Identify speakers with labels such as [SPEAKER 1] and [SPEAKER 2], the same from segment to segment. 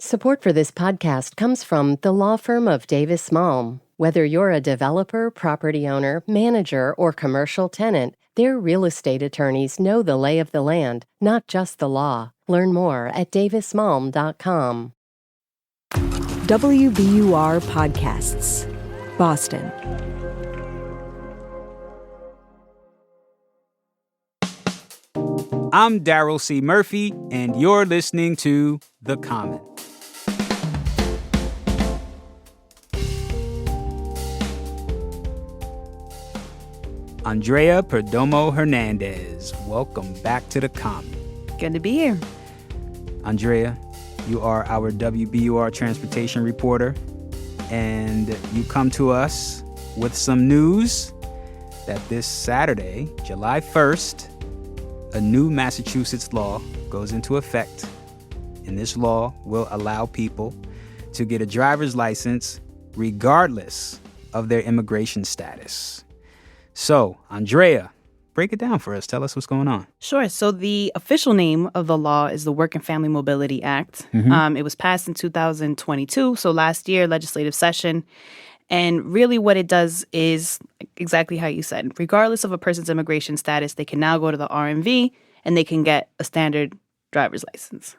[SPEAKER 1] Support for this podcast comes from the law firm of Davis Malm. Whether you're a developer, property owner, manager, or commercial tenant, their real estate attorneys know the lay of the land, not just the law. Learn more at davismalm.com.
[SPEAKER 2] WBUR Podcasts, Boston.
[SPEAKER 3] I'm Daryl C. Murphy, and you're listening to The Common. Andrea Perdomo-Hernandez, welcome back to The Common.
[SPEAKER 4] Good to be here.
[SPEAKER 3] Andrea, you are our WBUR transportation reporter, and you come to us with some news that this Saturday, July 1st, a new Massachusetts law goes into effect, and this law will allow people to get a driver's license regardless of their immigration status. So, Andrea, break it down for us. Tell us what's going on.
[SPEAKER 4] Sure. So the official name of the law is the Work and Family Mobility Act. It was passed in 2022, so last year, legislative session. And really what it does is exactly how you said. Regardless of a person's immigration status, they can now go to the RMV and they can get a standard driver's license.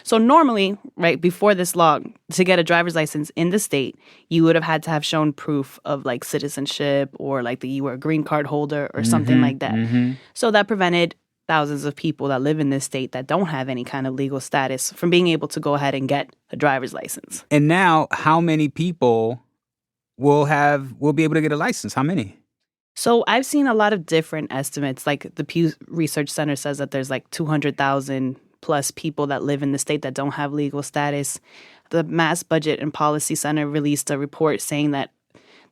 [SPEAKER 4] So normally, right, before this law, to get a driver's license in the state, you would have had to have shown proof of like citizenship or like that you were a green card holder or something like that. So that prevented thousands of people that live in this state that don't have any kind of legal status from being able to go ahead and get a driver's license.
[SPEAKER 3] And now, how many people will be able to get a license? How many?
[SPEAKER 4] So I've seen a lot of different estimates. Like the Pew Research Center says that there's like 200,000 plus people that live in the state that don't have legal status. The Mass Budget and Policy Center released a report saying that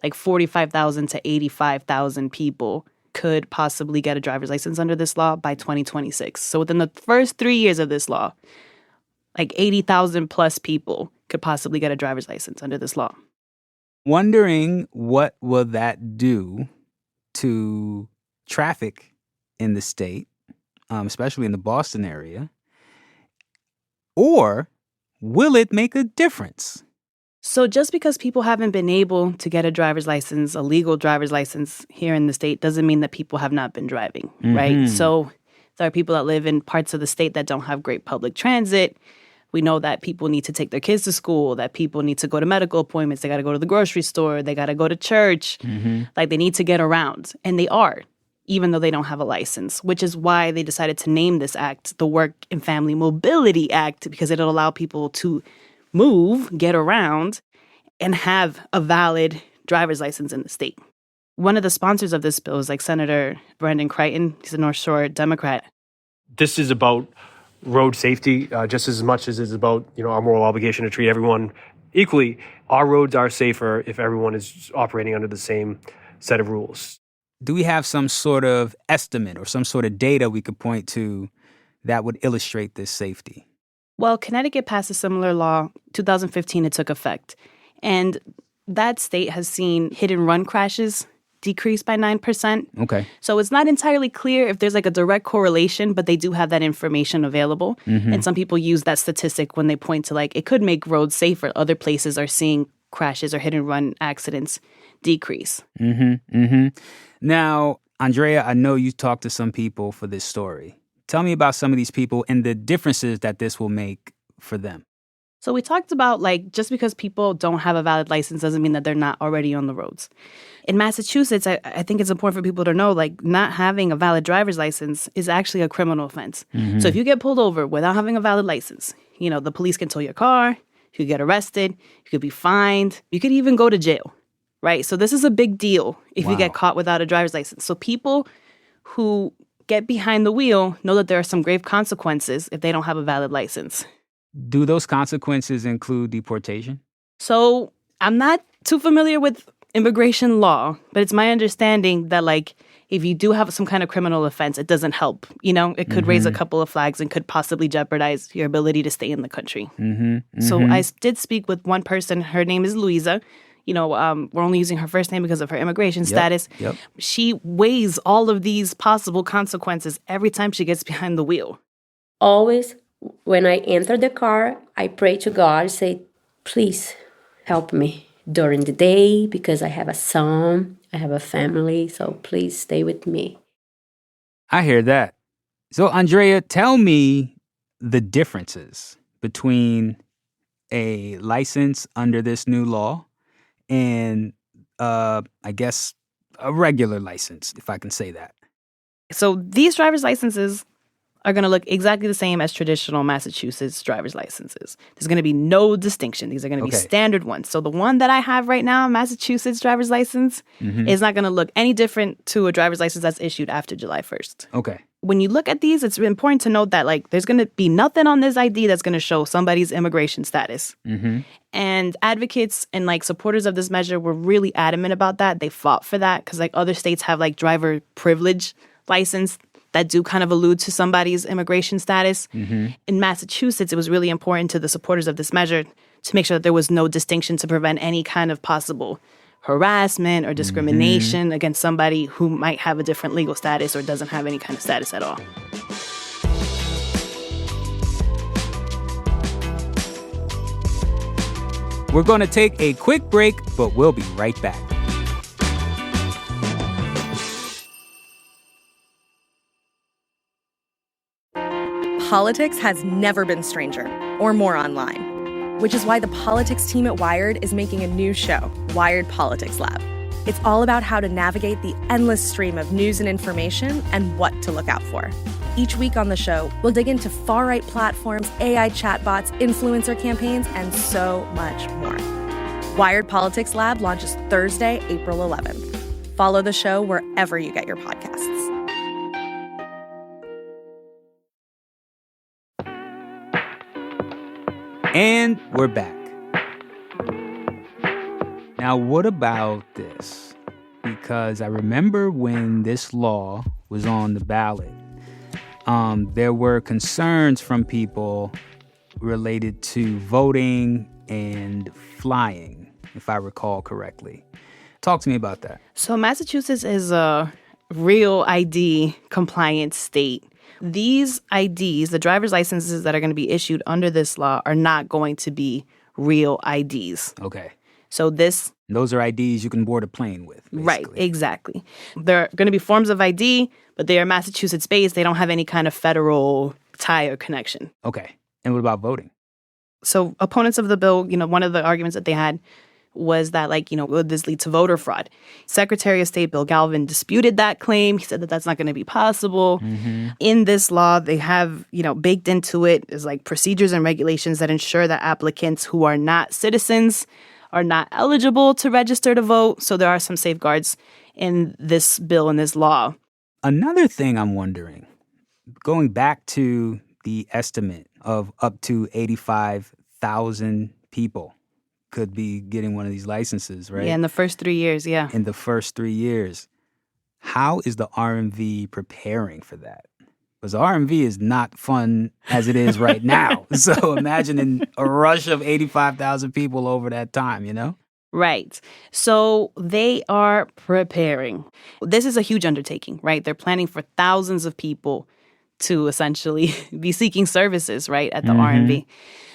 [SPEAKER 4] like 45,000 to 85,000 people could possibly get a driver's license under this law by 2026. So within the first 3 years of this law, like 80,000 plus people could possibly get a driver's license under this law.
[SPEAKER 3] Wondering what will that do to traffic in the state, especially in the Boston area, or will it make a difference?
[SPEAKER 4] So just because people haven't been able to get a driver's license, a legal driver's license here in the state, doesn't mean that people have not been driving, right? So there are people that live in parts of the state that don't have great public transit. We know that people need to take their kids to school, that people need to go to medical appointments, they got to go to the grocery store, they got to go to church. Like they need to get around. And they are, even though they don't have a license, which is why they decided to name this act the Work and Family Mobility Act, because it'll allow people to move, get around, and have a valid driver's license in the state. One of the sponsors of this bill is like Senator Brendan Crichton. He's a North Shore Democrat.
[SPEAKER 5] This is about road safety just as much as it's about, our moral obligation to treat everyone equally. Our roads are safer if everyone is operating under the same set of rules.
[SPEAKER 3] Do we have some sort of estimate or some sort of data we could point to that would illustrate this safety?
[SPEAKER 4] Well, Connecticut passed a similar law. 2015, it took effect. And that state has seen hit-and-run crashes decrease by 9%.
[SPEAKER 3] Okay.
[SPEAKER 4] So it's not entirely clear if there's like a direct correlation, but they do have that information available. And some people use that statistic when they point to like, it could make roads safer. Other places are seeing crashes or hit-and-run accidents decrease.
[SPEAKER 3] Now, Andrea, I know you talked to some people for this story. Tell me about some of these people and the differences that this will make for them.
[SPEAKER 4] So we talked about like just because people don't have a valid license doesn't mean that they're not already on the roads. In Massachusetts, I think it's important for people to know like not having a valid driver's license is actually a criminal offense. So if you get pulled over without having a valid license, the police can tow your car, you could get arrested, you could be fined, you could even go to jail, right? So this is a big deal if you get caught without a driver's license. So people who get behind the wheel know that there are some grave consequences if they don't have a valid license.
[SPEAKER 3] Do those consequences include deportation?
[SPEAKER 4] So I'm not too familiar with immigration law, but it's my understanding that like if you do have some kind of criminal offense, it doesn't help. It could raise a couple of flags and could possibly jeopardize your ability to stay in the country. So I did speak with one person. Her name is Louisa. We're only using her first name because of her immigration status. She weighs all of these possible consequences every time she gets behind the wheel.
[SPEAKER 6] Always When I enter the car, I pray to God, say, please help me during the day because I have a son, I have a family, so please stay with me.
[SPEAKER 3] I hear that. So, Andrea, tell me the differences between a license under this new law and, I guess, a regular license, if I can say that.
[SPEAKER 4] So these driver's licenses are going to look exactly the same as traditional Massachusetts driver's licenses. There's going to be no distinction. These are going to be standard ones. So the one that I have right now, Massachusetts driver's license, is not going to look any different to a driver's license that's issued after July 1st.
[SPEAKER 3] Okay.
[SPEAKER 4] When you look at these, it's important to note that there's going to be nothing on this ID that's going to show somebody's immigration status. And advocates and supporters of this measure were really adamant about that. They fought for that because other states have driver privilege license that do kind of allude to somebody's immigration status. In Massachusetts, it was really important to the supporters of this measure to make sure that there was no distinction to prevent any kind of possible harassment or discrimination against somebody who might have a different legal status or doesn't have any kind of status at all.
[SPEAKER 3] We're going to take a quick break, but we'll be right back.
[SPEAKER 2] Politics has never been stranger or more online, which is why the politics team at Wired is making a new show, Wired Politics Lab. It's all about how to navigate the endless stream of news and information and what to look out for. Each week on the show, we'll dig into far-right platforms, AI chatbots, influencer campaigns, and so much more. Wired Politics Lab launches Thursday, April 11th. Follow the show wherever you get your podcasts.
[SPEAKER 3] And we're back. Now, what about this? Because I remember when this law was on the ballot, there were concerns from people related to voting and flying, if I recall correctly. Talk to me about that.
[SPEAKER 4] So Massachusetts is a real ID compliant state. These IDs, the driver's licenses that are going to be issued under this law, are not going to be real IDs.
[SPEAKER 3] Okay.
[SPEAKER 4] So
[SPEAKER 3] those are IDs you can board a plane with, basically.
[SPEAKER 4] Right, exactly. They're going to be forms of ID, but they are Massachusetts-based. They don't have any kind of federal tie or connection.
[SPEAKER 3] Okay. And what about voting?
[SPEAKER 4] So opponents of the bill, one of the arguments that they had was that, would this lead to voter fraud? Secretary of State Bill Galvin disputed that claim. He said that that's not going to be possible. In this law, they have, baked into it is procedures and regulations that ensure that applicants who are not citizens are not eligible to register to vote. So there are some safeguards in this bill, in this law.
[SPEAKER 3] Another thing I'm wondering, going back to the estimate of up to 85,000 people could be getting one of these licenses, right?
[SPEAKER 4] Yeah, in the first 3 years, yeah.
[SPEAKER 3] In the first 3 years. How is the RMV preparing for that? Because the RMV is not fun as it is right now. So imagine a rush of 85,000 people over that time,
[SPEAKER 4] Right. So they are preparing. This is a huge undertaking, right? They're planning for thousands of people to essentially be seeking services, right, at the RMV.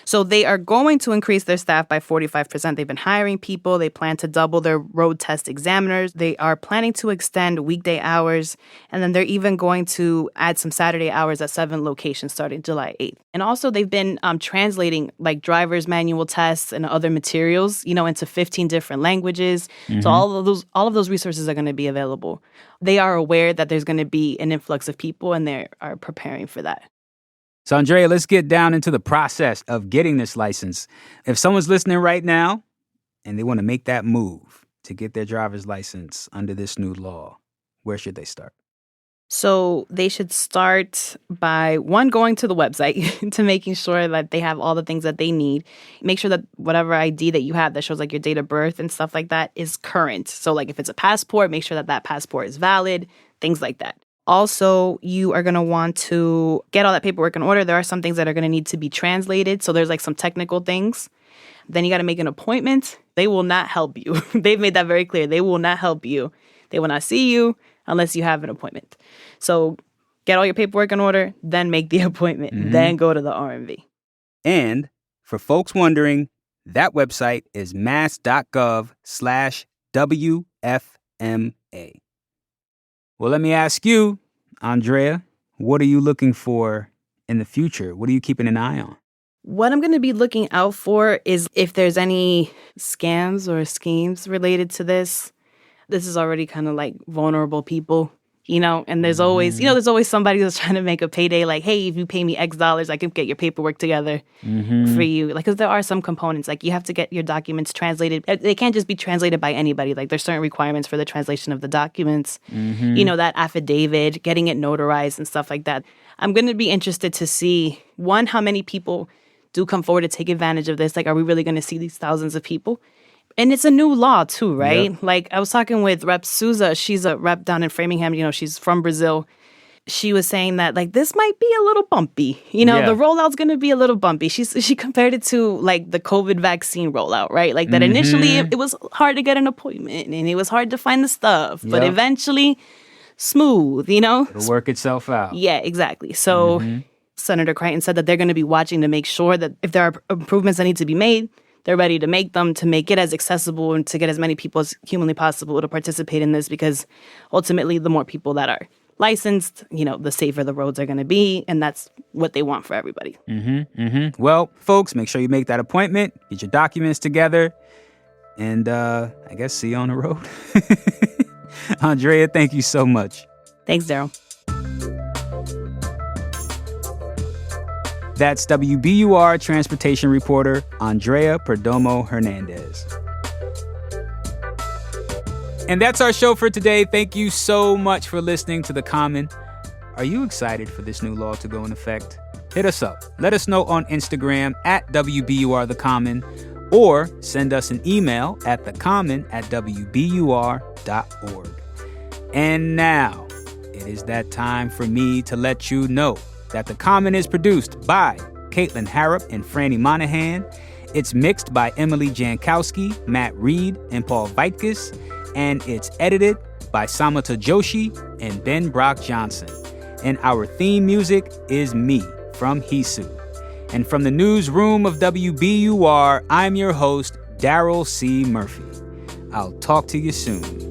[SPEAKER 4] So they are going to increase their staff by 45%. They've been hiring people. They plan to double their road test examiners. They are planning to extend weekday hours. And then they're even going to add some Saturday hours at 7 locations starting July 8th. And also they've been translating driver's manual tests and other materials, into 15 different languages. So all of those resources are going to be available. They are aware that there's going to be an influx of people and they are preparing for that.
[SPEAKER 3] So, Andrea, let's get down into the process of getting this license. If someone's listening right now and they want to make that move to get their driver's license under this new law, where should they start?
[SPEAKER 4] So they should start by, one, going to the website to making sure that they have all the things that they need. Make sure that whatever ID that you have that shows your date of birth and stuff like that is current. So if it's a passport, make sure that passport is valid, things like that. Also, you are going to want to get all that paperwork in order. There are some things that are going to need to be translated. So there's some technical things. Then you got to make an appointment. They will not help you. They've made that very clear. They will not help you. They will not see you unless you have an appointment. So Get all your paperwork in order, then make the appointment, then go to the RMV.
[SPEAKER 3] And for folks wondering, that website is mass.gov/WFMA. Well, let me ask you, Andrea, what are you looking for in the future? What are you keeping an eye on?
[SPEAKER 4] What I'm going to be looking out for is if there's any scams or schemes related to this. This is already kind of like vulnerable people, and there's always, there's always somebody that's trying to make a payday. Like, hey, if you pay me X dollars, I can get your paperwork together for you. Like, because there are some components, like you have to get your documents translated. They can't just be translated by anybody. Like, there's certain requirements for the translation of the documents, that affidavit, getting it notarized and stuff like that. I'm going to be interested to see, one, how many people do come forward to take advantage of this. Like, are we really going to see these thousands of people? And it's a new law, too, right? Yep. Like, I was talking with Rep. Souza. She's a rep down in Framingham. She's from Brazil. She was saying that, like, this might be a little bumpy. The rollout's going to be a little bumpy. She compared it to, like, the COVID vaccine rollout, right? Like, that initially it was hard to get an appointment and it was hard to find the stuff. But eventually, smooth,
[SPEAKER 3] It'll work itself out.
[SPEAKER 4] Yeah, exactly. So Senator Crichton said that they're going to be watching to make sure that if there are improvements that need to be made, they're ready to make them, to make it as accessible and to get as many people as humanly possible to participate in this, because ultimately the more people that are licensed, the safer the roads are going to be. And that's what they want for everybody.
[SPEAKER 3] Well, folks, make sure you make that appointment, get your documents together, and I guess see you on the road. Andrea, thank you so much.
[SPEAKER 4] Thanks, Daryl.
[SPEAKER 3] That's WBUR transportation reporter Andrea Perdomo-Hernandez. And that's our show for today. Thank you so much for listening to The Common. Are you excited for this new law to go in effect? Hit us up. Let us know on Instagram at WBUR The Common, or send us an email at thecommon@wbur.org. And now, it is that time for me to let you know that The Common is produced by Caitlin Harrop and Franny Monahan. It's mixed by Emily Jankowski, Matt Reed, and Paul Vaitkus. And it's edited by Samata Joshi and Ben Brock Johnson. And our theme music is Me from Hisu. And from the newsroom of WBUR, I'm your host, Daryl C. Murphy. I'll talk to you soon.